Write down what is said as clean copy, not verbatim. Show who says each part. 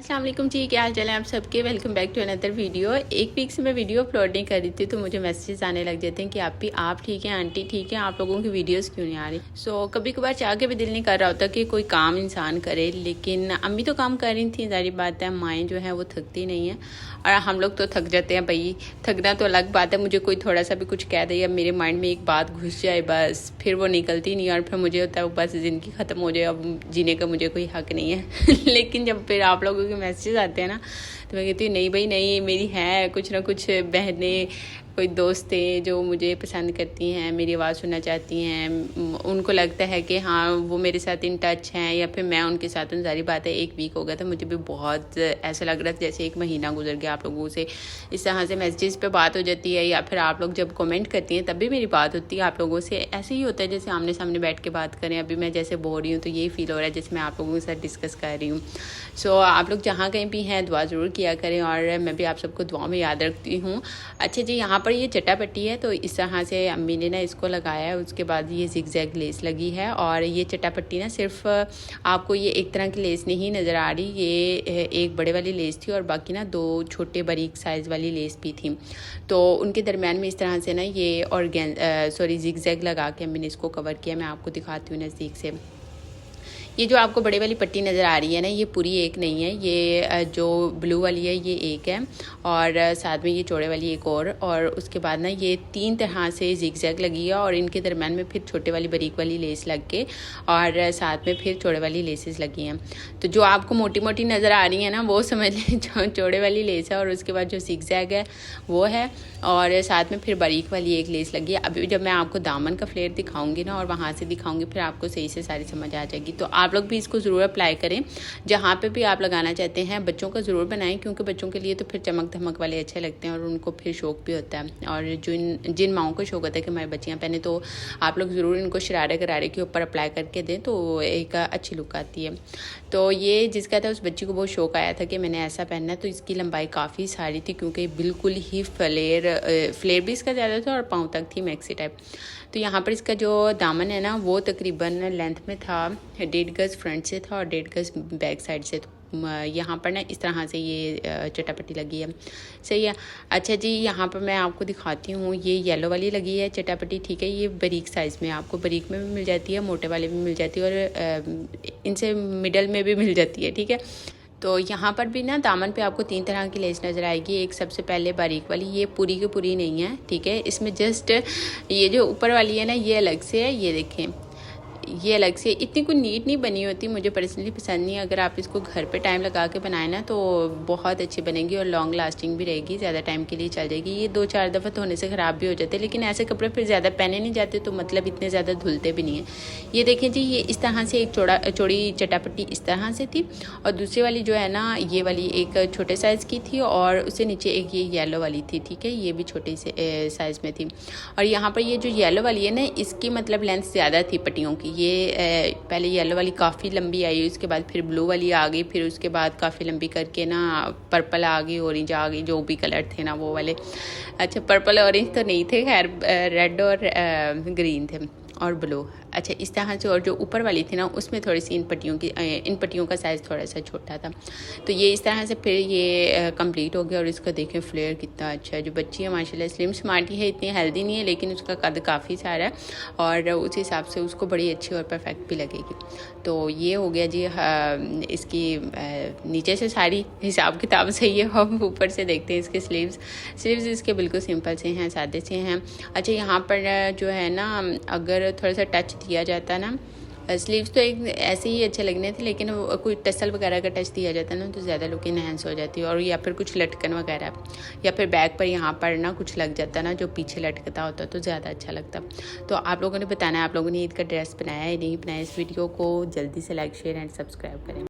Speaker 1: अस्सलाम वालेकुम जी, क्या हाल चाल है आप सबके। Welcome back to another video. एक वीक से मैं वीडियो अपलोड नहीं कर रही थी तो मुझे मैसेजेस आने लग जाते हैं कि आप ठीक हैं, आंटी ठीक है, आप लोगों की वीडियोस क्यों नहीं आ रही। सो कभी कभार चाह के भी दिल नहीं कर रहा होता कि कोई काम इंसान करे, लेकिन अम्मी तो काम कर रही थी, जारी बात है माएँ जो है वो थकती नहीं है और हम लोग तो थक जाते हैं भाई। थकना तो अलग बात है, मुझे कोई थोड़ा सा भी कुछ कह दे या मेरे माइंड में एक बात घुस जाए बस फिर वो निकलती नहीं और फिर मुझे होता है बस ज़िंदगी ख़त्म हो जाए, अब जीने का मुझे कोई हक नहीं है। लेकिन जब फिर आप लोगों के मैसेजेस आते हैं ना तो मैं कहती हूँ नहीं भाई नहीं, मेरी है कुछ ना कुछ बहनें, कोई दोस्तें जो मुझे पसंद करती हैं, मेरी आवाज़ सुनना चाहती हैं, उनको लगता है कि हाँ वो मेरे साथ इन टच हैं या फिर मैं उनके साथ हूँ। सारी बात है एक वीक हो गया था, मुझे भी बहुत ऐसा लग रहा था जैसे एक महीना गुजर गया। आप लोगों से इस तरह से मैसेजेस पे बात हो जाती है या फिर आप लोग जब कमेंट करती हैं तब भी मेरी बात होती है आप लोगों से। ऐसे ही होता है जैसे आमने सामने बैठ के बात करें। अभी मैं जैसे बोल रही हूँ तो यही फील हो रहा है जैसे मैं आप लोगों के साथ डिस्कस कर रही हूँ। सो आप लोग जहाँ कहीं भी हैं दुआ ज़रूर किया करें और मैं भी आप सबको दुआ में याद रखती हूँ। अच्छा जी, यहाँ पर ये चटापट्टी है तो इस तरह से अम्मी ने ना इसको लगाया है, उसके बाद ये जिगजैग लेस लगी है और ये चटापट्टी ना सिर्फ आपको ये एक तरह की लेस नहीं नज़र आ रही, ये एक बड़े वाली लेस थी और बाकी ना दो छोटे बारीक साइज़ वाली लेस भी थी। तो उनके दरमियान में इस तरह से ना ये और जिगजैग लगा के अम्मी ने इसको कवर किया। मैं आपको दिखाती हूँ नज़दीक से। ये जो आपको बड़े वाली पट्टी नज़र आ रही है ना, ये पूरी एक नहीं है, ये जो ब्लू वाली है ये एक है और साथ में ये चौड़े वाली एक और उसके बाद ना ये तीन तरह से जिगजैग लगी है और इनके दरम्यान में फिर छोटे वाली बारीक वाली लेस लग के और साथ में फिर चौड़े वाली लेसेस लगी हैं। तो जो आपको मोटी मोटी नज़र आ रही है ना वो समझ लें जो चौड़े वाली लेस है और उसके बाद जो जिगजैग है वो है और साथ में फिर बारीक वाली एक लेस लगी है। अभी जब मैं आपको दामन का फ्लेयर दिखाऊंगी ना और वहाँ से दिखाऊंगी फिर आपको सही से सारी समझ आ जाएगी। तो आप लोग भी इसको ज़रूर अप्लाई करें, जहाँ पे भी आप लगाना चाहते हैं बच्चों का ज़रूर बनाएं क्योंकि बच्चों के लिए तो फिर चमक धमक वाले अच्छे लगते हैं और उनको फिर शौक भी होता है। और जिन माओं को शौक होता है कि हमारी बच्चियाँ पहने तो आप लोग ज़रूर इनको शरारे गरारे के ऊपर अप्लाई करके दें तो एक अच्छी लुक आती है। तो ये जिसका था उस बच्ची को बहुत शौक आया था कि मैंने ऐसा पहनना है, तो इसकी लंबाई काफ़ी सारी थी क्योंकि बिल्कुल ही फ्लेयर भी इसका ज़्यादा था और पाँव तक थी मैक्सी टाइप। तो यहाँ पर इसका जो दामन है ना वो तकरीबन लेंथ में था 1.5 गज़ फ्रंट से था और 1.5 गज़ बैक साइड से। यहाँ पर ना इस तरह से ये चटापट्टी लगी है, सही है। अच्छा जी, यहाँ पर मैं आपको दिखाती हूँ, ये येलो वाली लगी है चटापट्टी, ठीक है। ये बारीक साइज़ में, आपको बारीक में भी मिल जाती है, मोटे वाले भी मिल जाती है और इनसे मिडल में भी मिल जाती है, ठीक है। तो यहाँ पर भी ना दामन पे आपको तीन तरह की लेस नज़र आएगी। एक सबसे पहले बारीक वाली, ये पूरी की पूरी नहीं है, ठीक है। इसमें जस्ट ये जो ऊपर वाली है ना ये अलग से है, ये देखें ये अलग से। इतनी कोई नीट नहीं बनी होती, मुझे पर्सनली पसंद नहीं है। अगर आप इसको घर पे टाइम लगा के बनाए ना तो बहुत अच्छी बनेगी और लॉन्ग लास्टिंग भी रहेगी, ज़्यादा टाइम के लिए चल जाएगी। ये 2-4 दफ़ा धोने से ख़राब भी हो जाते हैं लेकिन ऐसे कपड़े फिर ज़्यादा पहने नहीं जाते तो मतलब इतने ज़्यादा धुलते भी नहीं हैं। ये देखें जी, ये इस तरह से एक चौड़ी चटापट्टी इस तरह से थी और दूसरी वाली जो है ना ये वाली एक छोटे साइज़ की थी और उससे नीचे एक ये येलो वाली थी, ठीक है। ये भी छोटे से साइज़ में थी और यहाँ पर ये जो येलो वाली है ना इसकी मतलब लेंथ ज़्यादा थी पट्टियों की। ये पहले येलो वाली काफ़ी लंबी आई, उसके बाद फिर ब्लू वाली आ गई, फिर उसके बाद काफ़ी लंबी करके ना पर्पल आ गई, ऑरेंज आ गई, जो भी कलर थे ना वो वाले। अच्छा पर्पल ऑरेंज तो नहीं थे, खैर रेड और ग्रीन थे और ब्लू। अच्छा इस तरह से, और जो ऊपर वाली थी ना उसमें थोड़ी सी इन पट्टियों का साइज़ थोड़ा सा छोटा था। तो ये इस तरह से फिर ये कंप्लीट हो गया और इसका देखें फ्लेयर कितना अच्छा है। जो बच्ची है माशाल्लाह स्लिम स्मार्ट ही है, इतनी हेल्दी नहीं है लेकिन उसका कद काफ़ी सारा है और उस हिसाब से उसको बड़ी अच्छी और परफेक्ट भी लगेगी। तो ये हो गया जी इसकी नीचे से सारी हिसाब किताब सही है। हम ऊपर से देखते हैं इसके स्लीव्स इसके बिल्कुल सिंपल से हैं, सादे से हैं। अच्छा यहाँ पर जो है ना अगर थोड़ा सा टच दिया जाता है ना, स्लीव्स तो एक ऐसे ही अच्छे लगने थे लेकिन कोई टसल वगैरह का टच दिया जाता है ना तो ज़्यादा लुक इनहेंस हो जाती है। और या फिर कुछ लटकन वगैरह या फिर बैक पर यहाँ पर ना कुछ लग जाता ना जो पीछे लटकता होता तो ज़्यादा अच्छा लगता। तो आप लोगों ने बताना है आप लोगों ने ईद का ड्रेस बनाया है नहीं बनाया। इस वीडियो को जल्दी से लाइक शेयर एंड सब्सक्राइब करें।